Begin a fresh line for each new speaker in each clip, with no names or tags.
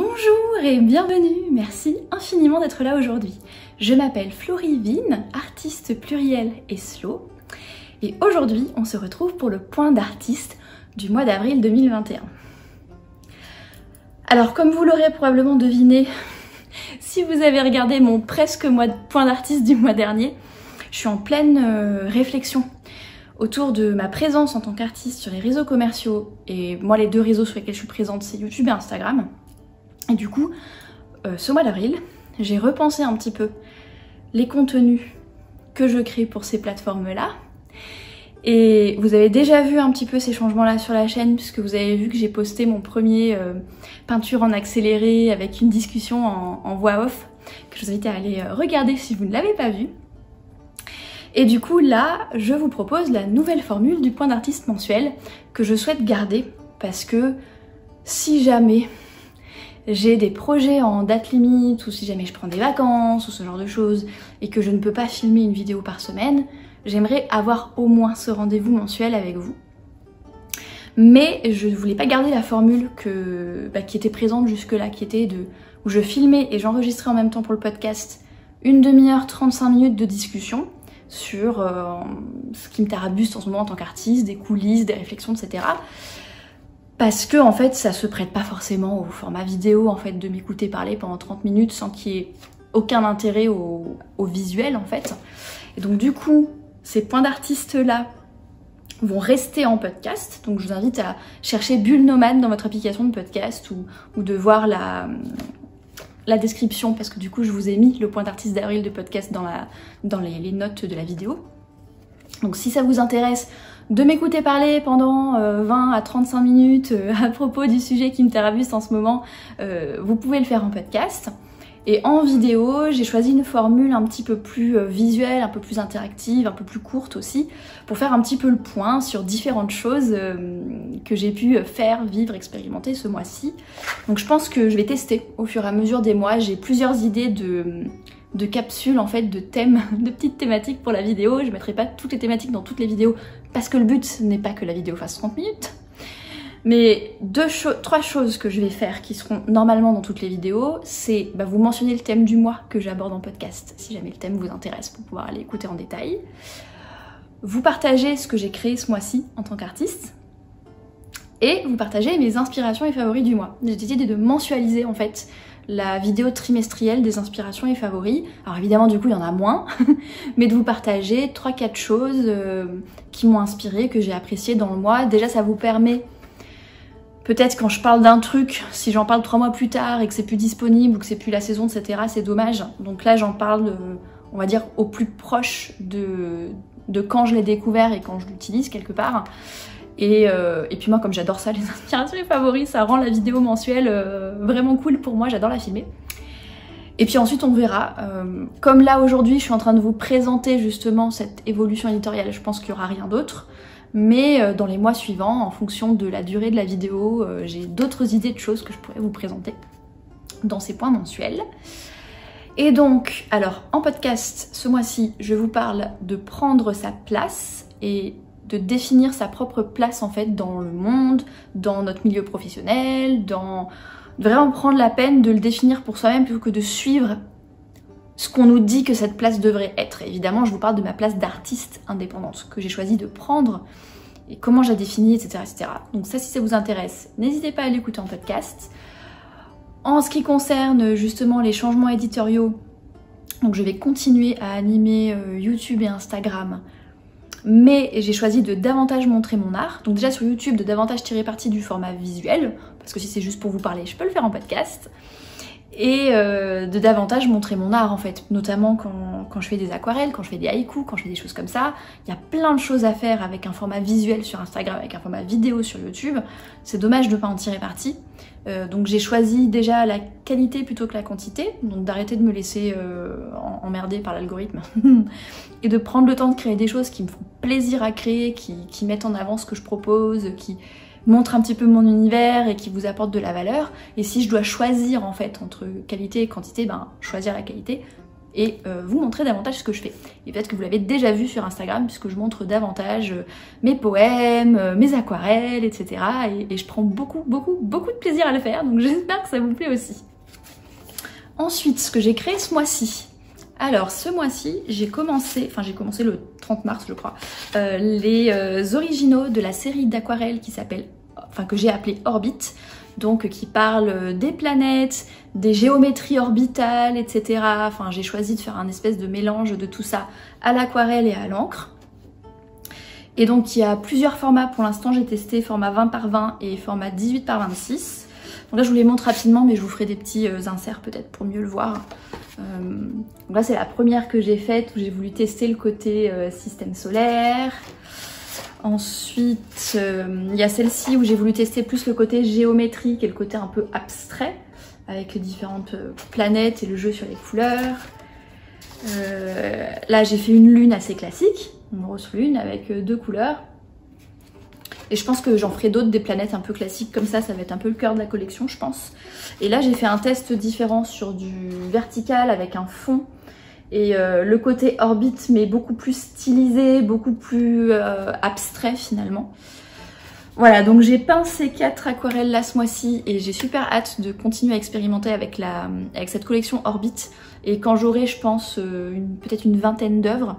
Bonjour et bienvenue, merci infiniment d'être là aujourd'hui. Je m'appelle Florivine, artiste pluriel et slow, et aujourd'hui on se retrouve pour le point d'artiste du mois d'avril 2021. Alors comme vous l'aurez probablement deviné, si vous avez regardé mon presque point d'artiste du mois dernier, je suis en pleine réflexion autour de ma présence en tant qu'artiste sur les réseaux commerciaux, et moi les deux réseaux sur lesquels je suis présente c'est YouTube et Instagram. Et du coup, ce mois d'avril, j'ai repensé un petit peu les contenus que je crée pour ces plateformes-là. Et vous avez déjà vu un petit peu ces changements-là sur la chaîne, puisque vous avez vu que j'ai posté mon premier peinture en accéléré avec une discussion en voix off, que je vous invite à aller regarder si vous ne l'avez pas vu. Et du coup, là, je vous propose la nouvelle formule du point d'artiste mensuel que je souhaite garder, parce que si jamais j'ai des projets en date limite, ou si jamais je prends des vacances, ou ce genre de choses, et que je ne peux pas filmer une vidéo par semaine, j'aimerais avoir au moins ce rendez-vous mensuel avec vous. Mais je ne voulais pas garder la formule qui était présente jusque-là, qui était où je filmais et j'enregistrais en même temps pour le podcast une demi-heure, 35 minutes de discussion sur ce qui me tarabuste en ce moment en tant qu'artiste, des coulisses, des réflexions, etc. Parce que en fait ça se prête pas forcément au format vidéo en fait de m'écouter parler pendant 30 minutes sans qu'il y ait aucun intérêt au visuel en fait. Et donc du coup ces points d'artiste là vont rester en podcast, donc je vous invite à chercher Bulle Nomade dans votre application de podcast ou de voir la description, parce que du coup je vous ai mis le point d'artiste d'avril de podcast dans les notes de la vidéo. Donc si ça vous intéresse de m'écouter parler pendant 20 à 35 minutes à propos du sujet qui me tarabuste en ce moment, vous pouvez le faire en podcast. Et en vidéo, j'ai choisi une formule un petit peu plus visuelle, un peu plus interactive, un peu plus courte aussi, pour faire un petit peu le point sur différentes choses que j'ai pu faire, vivre, expérimenter ce mois-ci. Donc je pense que je vais tester au fur et à mesure des mois. J'ai plusieurs idées de capsules en fait, de thèmes, de petites thématiques pour la vidéo. Je mettrai pas toutes les thématiques dans toutes les vidéos parce que le but n'est pas que la vidéo fasse 30 minutes. Mais trois choses que je vais faire qui seront normalement dans toutes les vidéos, c'est vous mentionner le thème du mois que j'aborde en podcast, si jamais le thème vous intéresse pour pouvoir aller écouter en détail. Vous partager ce que j'ai créé ce mois-ci en tant qu'artiste. Et vous partager mes inspirations et favoris du mois. J'ai décidé de mensualiser en fait la vidéo trimestrielle des inspirations et favoris. Alors évidemment du coup il y en a moins, mais de vous partager 3-4 choses qui m'ont inspiré, que j'ai apprécié dans le mois. Déjà ça vous permet, peut-être quand je parle d'un truc, si j'en parle 3 mois plus tard et que c'est plus disponible ou que c'est plus la saison, etc., c'est dommage. Donc là j'en parle, on va dire, au plus proche de quand je l'ai découvert et quand je l'utilise quelque part. Et puis moi comme j'adore ça, les inspirations et favoris, ça rend la vidéo mensuelle vraiment cool pour moi, j'adore la filmer. Et puis ensuite on verra, comme là aujourd'hui je suis en train de vous présenter justement cette évolution éditoriale, je pense qu'il n'y aura rien d'autre. Mais dans les mois suivants, en fonction de la durée de la vidéo, j'ai d'autres idées de choses que je pourrais vous présenter dans ces points mensuels. Et donc, alors en podcast, ce mois-ci, je vous parle de prendre sa place et de définir sa propre place en fait dans le monde, dans notre milieu professionnel, de vraiment prendre la peine de le définir pour soi-même plutôt que de suivre ce qu'on nous dit que cette place devrait être. Évidemment, je vous parle de ma place d'artiste indépendante que j'ai choisi de prendre et comment je la définis, etc., etc. Donc ça, si ça vous intéresse, n'hésitez pas à l'écouter en podcast. En ce qui concerne justement les changements éditoriaux, donc je vais continuer à animer YouTube et Instagram, mais j'ai choisi de davantage montrer mon art. Donc déjà sur YouTube, de davantage tirer parti du format visuel, parce que si c'est juste pour vous parler, je peux le faire en podcast. Et de davantage montrer mon art en fait, notamment quand je fais des aquarelles, quand je fais des haïkus, quand je fais des choses comme ça. Il y a plein de choses à faire avec un format visuel sur Instagram, avec un format vidéo sur YouTube. C'est dommage de ne pas en tirer parti. Donc j'ai choisi déjà la qualité plutôt que la quantité, donc d'arrêter de me laisser emmerder par l'algorithme et de prendre le temps de créer des choses qui me font plaisir à créer, qui mettent en avant ce que je propose, qui montre un petit peu mon univers et qui vous apporte de la valeur. Et si je dois choisir en fait entre qualité et quantité, choisir la qualité et vous montrer davantage ce que je fais. Et peut-être que vous l'avez déjà vu sur Instagram puisque je montre davantage mes poèmes, mes aquarelles, etc. Et je prends beaucoup de plaisir à le faire, donc j'espère que ça vous plaît aussi. Ensuite, ce que j'ai créé ce mois-ci. Alors ce mois-ci, j'ai commencé le 30 mars je crois, les originaux de la série d'aquarelles que j'ai appelé Orbit, donc qui parle des planètes, des géométries orbitales, etc. Enfin j'ai choisi de faire un espèce de mélange de tout ça à l'aquarelle et à l'encre. Et donc il y a plusieurs formats, pour l'instant j'ai testé format 20 par 20 et format 18 par 26. Donc là je vous les montre rapidement mais je vous ferai des petits inserts peut-être pour mieux le voir. Donc là c'est la première que j'ai faite où j'ai voulu tester le côté système solaire. Ensuite il y a celle-ci où j'ai voulu tester plus le côté géométrique et le côté un peu abstrait avec les différentes planètes et le jeu sur les couleurs. Là j'ai fait une lune assez classique, une grosse lune avec 2 couleurs. Et je pense que j'en ferai d'autres, des planètes un peu classiques comme ça va être un peu le cœur de la collection je pense. Et là j'ai fait un test différent sur du vertical avec un fond et le côté orbite mais beaucoup plus stylisé, beaucoup plus abstrait finalement. Voilà, donc j'ai peint ces 4 aquarelles là ce mois-ci et j'ai super hâte de continuer à expérimenter avec cette collection Orbit. Et quand j'aurai, je pense, peut-être une vingtaine d'œuvres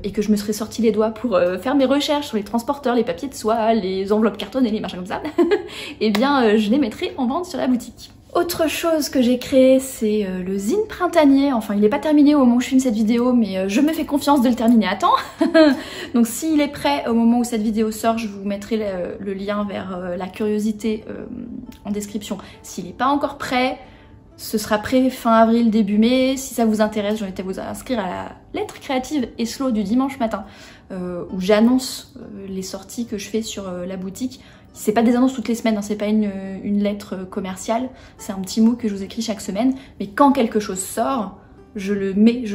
et que je me serai sorti les doigts pour faire mes recherches sur les transporteurs, les papiers de soie, les enveloppes cartonnées, les machins comme ça, et bien je les mettrai en vente sur la boutique. Autre chose que j'ai créé, c'est le zine printanier. Enfin, il n'est pas terminé au moment où je filme cette vidéo, mais je me fais confiance de le terminer à temps. Donc s'il est prêt au moment où cette vidéo sort, je vous mettrai le lien vers la curiosité en description. S'il n'est pas encore prêt, ce sera prêt fin avril, début mai. Si ça vous intéresse, j'invite à vous inscrire à la lettre créative et slow du dimanche matin, où j'annonce les sorties que je fais sur la boutique. C'est pas des annonces toutes les semaines, hein, c'est pas une lettre commerciale, c'est un petit mot que je vous écris chaque semaine, mais quand quelque chose sort, je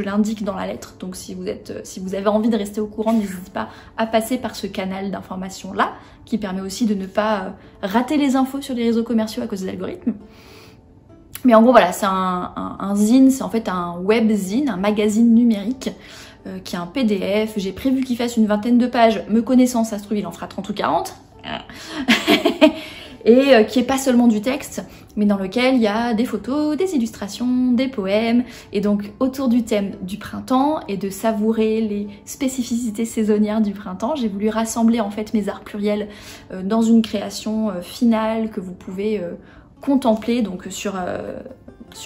l'indique dans la lettre. Donc si vous avez envie de rester au courant, n'hésitez pas à passer par ce canal d'information là, qui permet aussi de ne pas rater les infos sur les réseaux commerciaux à cause des algorithmes. Mais en gros voilà, c'est un zine, c'est en fait un web zine, un magazine numérique qui est un PDF. J'ai prévu qu'il fasse une vingtaine de pages, me connaissant, ça se trouve il en fera 30 ou 40. Et qui est pas seulement du texte, mais dans lequel il y a des photos, des illustrations, des poèmes, et donc autour du thème du printemps et de savourer les spécificités saisonnières du printemps, j'ai voulu rassembler en fait mes arts pluriels dans une création finale que vous pouvez contempler donc sur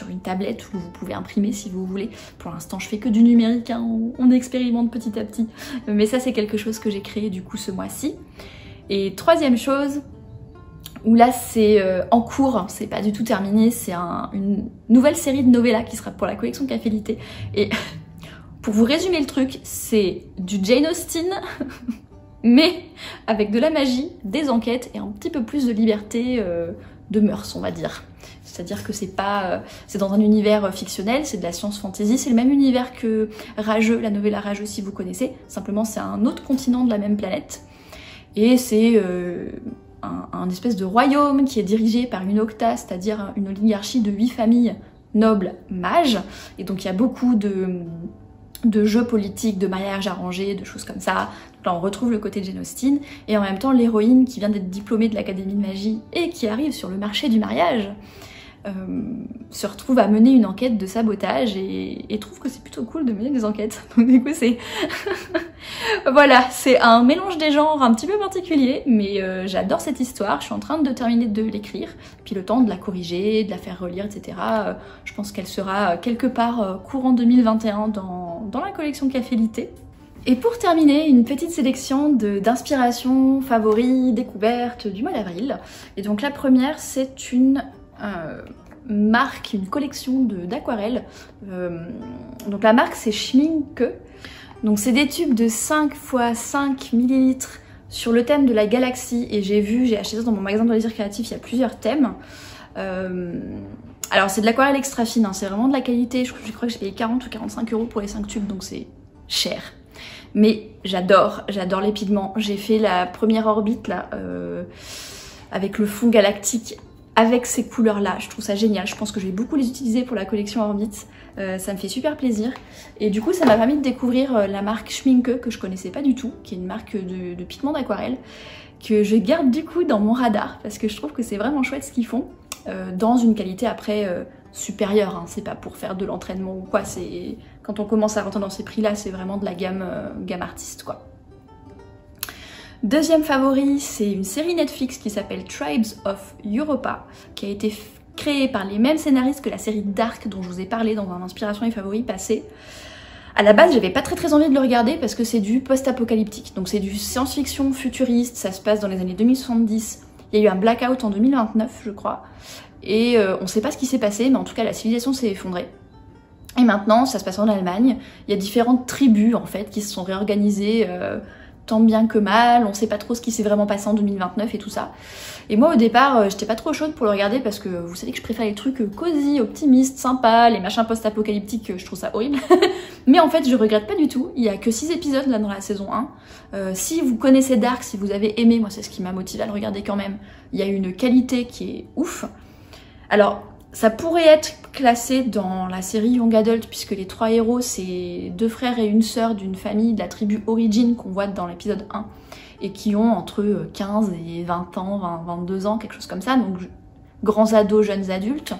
une tablette où vous pouvez imprimer si vous voulez. Pour l'instant je fais que du numérique, hein, on expérimente petit à petit, mais ça c'est quelque chose que j'ai créé du coup ce mois-ci. Et troisième chose, où là c'est en cours, c'est pas du tout terminé, c'est une nouvelle série de novellas qui sera pour la collection Café Litté. Et pour vous résumer le truc, c'est du Jane Austen, mais avec de la magie, des enquêtes et un petit peu plus de liberté de mœurs, on va dire. C'est-à-dire que c'est dans un univers fictionnel, c'est de la science fantasy, c'est le même univers que Rageux, la novella Rageux si vous connaissez, simplement c'est un autre continent de la même planète. Et c'est un espèce de royaume qui est dirigé par une octa, c'est-à-dire une oligarchie de 8 familles nobles mages. Et donc il y a beaucoup de jeux politiques, de mariages arrangés, de choses comme ça. Donc là on retrouve le côté de Jane Austen. Et en même temps l'héroïne qui vient d'être diplômée de l'Académie de magie et qui arrive sur le marché du mariage se retrouve à mener une enquête de sabotage et trouve que c'est plutôt cool de mener des enquêtes. Donc du coup c'est... voilà, c'est un mélange des genres un petit peu particulier, mais j'adore cette histoire, je suis en train de terminer de l'écrire, puis le temps de la corriger, de la faire relire, etc. Je pense qu'elle sera quelque part courant 2021 dans la collection Café Litté. Et pour terminer, une petite sélection d'inspirations, favoris, découvertes du mois d'avril. Et donc la première, c'est une marque, une collection d'aquarelles. Donc la marque c'est Schminke. Donc c'est des tubes de 5 x 5 ml sur le thème de la galaxie. Et j'ai acheté ça dans mon magasin de loisirs créatifs, il y a plusieurs thèmes. Alors c'est de l'aquarelle extra fine, hein, c'est vraiment de la qualité. Je crois que j'ai payé 40 ou 45 € pour les 5 tubes, donc c'est cher. Mais j'adore les pigments. J'ai fait la première orbite là, avec le fond galactique. avec ces couleurs là, je trouve ça génial. Je pense que je vais beaucoup les utiliser pour la collection Orbit, ça me fait super plaisir. Et du coup ça m'a permis de découvrir la marque Schminke que je connaissais pas du tout, qui est une marque de pigments d'aquarelle, que je garde du coup dans mon radar parce que je trouve que c'est vraiment chouette ce qu'ils font, dans une qualité après supérieure, hein. C'est pas pour faire de l'entraînement ou quoi, c'est quand on commence à rentrer dans ces prix là, c'est vraiment de la gamme artiste quoi. Deuxième favori, c'est une série Netflix qui s'appelle Tribes of Europa, qui a été créée par les mêmes scénaristes que la série Dark dont je vous ai parlé dans un Inspiration et Favoris passé. À la base, j'avais pas très envie de le regarder parce que c'est du post-apocalyptique, donc c'est du science-fiction futuriste, ça se passe dans les années 2070. Il y a eu un blackout en 2029, je crois, et on sait pas ce qui s'est passé, mais en tout cas la civilisation s'est effondrée. Et maintenant, ça se passe en Allemagne, il y a différentes tribus en fait qui se sont réorganisées tant bien que mal, on sait pas trop ce qui s'est vraiment passé en 2029 et tout ça. Et moi au départ, j'étais pas trop chaude pour le regarder parce que vous savez que je préfère les trucs cosy, optimistes, sympas, les machins post-apocalyptiques, je trouve ça horrible. Mais en fait, je regrette pas du tout, il y a que 6 épisodes là dans la saison 1. Si vous connaissez Dark, si vous avez aimé, moi c'est ce qui m'a motivé à le regarder quand même, il y a une qualité qui est ouf. Alors, ça pourrait être classé dans la série Young Adult puisque les 3 héros c'est 2 frères et une sœur d'une famille de la tribu Origin qu'on voit dans l'épisode 1 et qui ont entre 15 et 20 ans, 22 ans, quelque chose comme ça, donc grands ados, jeunes adultes.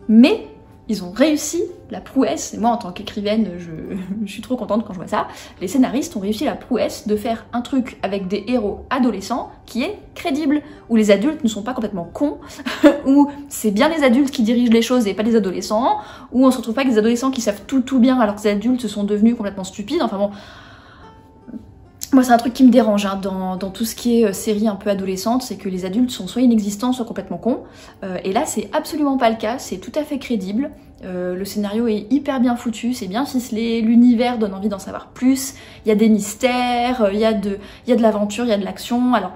Mais ils ont réussi la prouesse, et moi en tant qu'écrivaine je suis trop contente quand je vois ça, les scénaristes ont réussi la prouesse de faire un truc avec des héros adolescents qui est crédible, où les adultes ne sont pas complètement cons, où c'est bien les adultes qui dirigent les choses et pas les adolescents, où on se retrouve pas avec des adolescents qui savent tout bien alors que les adultes sont devenus complètement stupides, enfin bon... Moi c'est un truc qui me dérange hein, dans tout ce qui est série un peu adolescente, c'est que les adultes sont soit inexistants, soit complètement cons. Et là c'est absolument pas le cas, c'est tout à fait crédible. Le scénario est hyper bien foutu, c'est bien ficelé, l'univers donne envie d'en savoir plus, il y a des mystères, il y a de l'aventure, il y a de l'action. Alors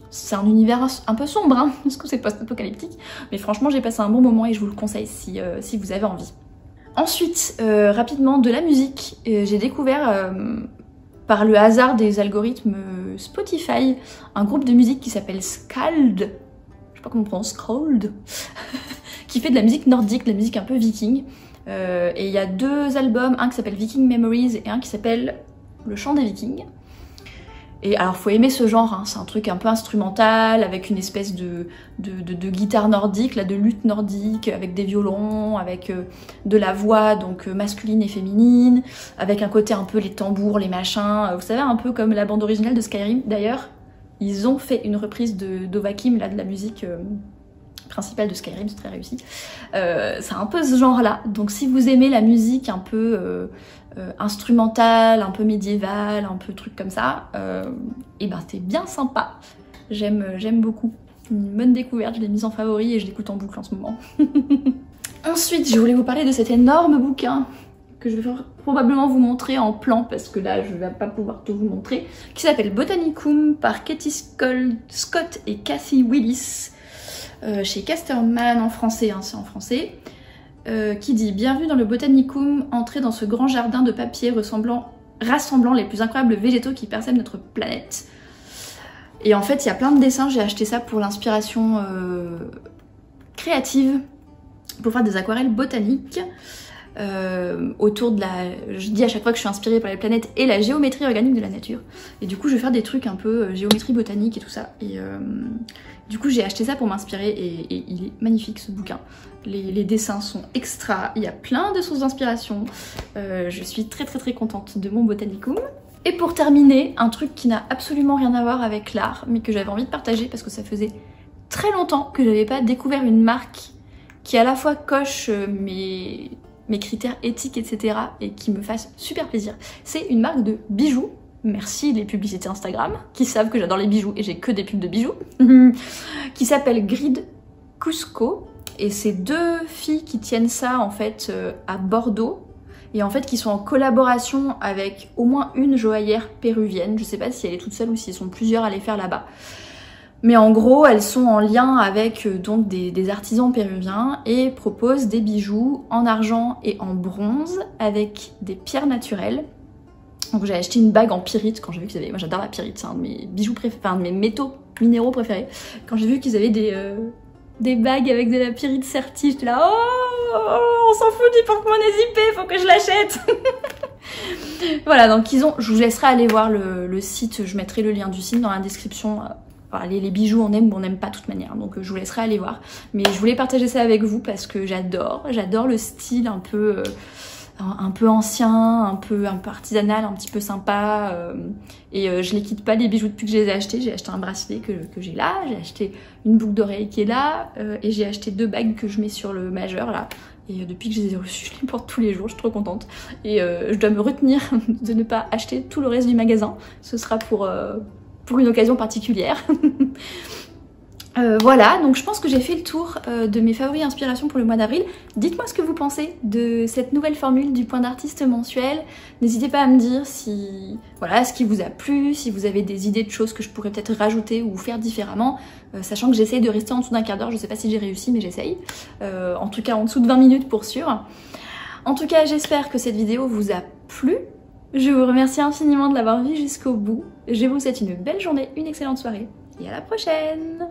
c'est un univers un peu sombre, hein, parce que c'est post-apocalyptique, mais franchement j'ai passé un bon moment et je vous le conseille si vous avez envie. Ensuite, rapidement, de la musique, j'ai découvert... par le hasard des algorithmes Spotify, un groupe de musique qui s'appelle Skald, je sais pas comment on prononce, Skald, qui fait de la musique nordique, de la musique un peu viking. Et il y a 2 albums, un qui s'appelle Viking Memories et un qui s'appelle Le Chant des Vikings. Et alors faut aimer ce genre, hein, c'est un truc un peu instrumental, avec une espèce de guitare nordique, là, de luth nordique, avec des violons, avec de la voix donc masculine et féminine, avec un côté un peu les tambours, les machins, vous savez un peu comme la bande originale de Skyrim. D'ailleurs, ils ont fait une reprise d'Ovakim, là, de la musique principale de Skyrim, c'est très réussi. C'est un peu ce genre-là, donc si vous aimez la musique un peu... instrumentale, un peu médiévale, un peu truc comme ça, et ben c'est bien sympa. J'aime beaucoup. Une bonne découverte, je l'ai mise en favori et je l'écoute en boucle en ce moment. Ensuite, je voulais vous parler de cet énorme bouquin que je vais probablement vous montrer en plan parce que là je vais pas pouvoir tout vous montrer, qui s'appelle Botanicum par Katie Scott et Kathy Willis, chez Casterman en français, hein, c'est en français. Qui dit « Bienvenue dans le Botanicum, entrez dans ce grand jardin de papier rassemblant les plus incroyables végétaux qui parsèment notre planète. » Et en fait, il y a plein de dessins, j'ai acheté ça pour l'inspiration créative, pour faire des aquarelles botaniques, autour de la... Je dis à chaque fois que je suis inspirée par les planètes et la géométrie organique de la nature. Et du coup, je vais faire des trucs un peu géométrie botanique et tout ça. Et du coup, j'ai acheté ça pour m'inspirer et il est magnifique ce bouquin. Les dessins sont extra, il y a plein de sources d'inspiration. Je suis très contente de mon Botanicum. Et pour terminer, un truc qui n'a absolument rien à voir avec l'art, mais que j'avais envie de partager parce que ça faisait très longtemps que j'avais pas découvert une marque qui à la fois coche mes critères éthiques, etc. et qui me fasse super plaisir. C'est une marque de bijoux. Merci les publicités Instagram, qui savent que j'adore les bijoux et j'ai que des pubs de bijoux, qui s'appelle Grid Cusco. Et c'est 2 filles qui tiennent ça en fait à Bordeaux et en fait qui sont en collaboration avec au moins une joaillère péruvienne. Je sais pas si elle est toute seule ou s'ils sont plusieurs à les faire là-bas. Mais en gros, elles sont en lien avec donc des artisans péruviens et proposent des bijoux en argent et en bronze avec des pierres naturelles. Donc j'ai acheté une bague en pyrite quand j'ai vu qu'ils avaient... Moi j'adore la pyrite, c'est un de mes bijoux préférés, enfin un de mes métaux minéraux préférés. Quand j'ai vu qu'ils avaient des bagues avec de la pyrite sertie. J'étais là, oh, on s'en fout du porte-monnaie zippé, faut que je l'achète. Voilà, donc je vous laisserai aller voir le site, je mettrai le lien du site dans la description. Voilà, les bijoux on aime ou on n'aime pas de toute manière, donc je vous laisserai aller voir. Mais je voulais partager ça avec vous parce que j'adore le style un peu ancien, un peu artisanal, un petit peu sympa. Et je les quitte pas les bijoux depuis que je les ai achetés. J'ai acheté un bracelet que j'ai là, j'ai acheté une boucle d'oreille qui est là, et j'ai acheté 2 bagues que je mets sur le majeur là. Et depuis que je les ai reçues, je les porte tous les jours, je suis trop contente. Et je dois me retenir de ne pas acheter tout le reste du magasin. Ce sera pour une occasion particulière. Voilà, donc je pense que j'ai fait le tour de mes favoris inspirations pour le mois d'avril. Dites-moi ce que vous pensez de cette nouvelle formule du point d'artiste mensuel. N'hésitez pas à me dire si voilà, ce qui vous a plu, si vous avez des idées de choses que je pourrais peut-être rajouter ou faire différemment, sachant que j'essaye de rester en dessous d'un quart d'heure. Je sais pas si j'ai réussi, mais j'essaye. En tout cas en dessous de 20 minutes pour sûr. En tout cas, j'espère que cette vidéo vous a plu. Je vous remercie infiniment de l'avoir vue jusqu'au bout. Je vous souhaite une belle journée, une excellente soirée et à la prochaine!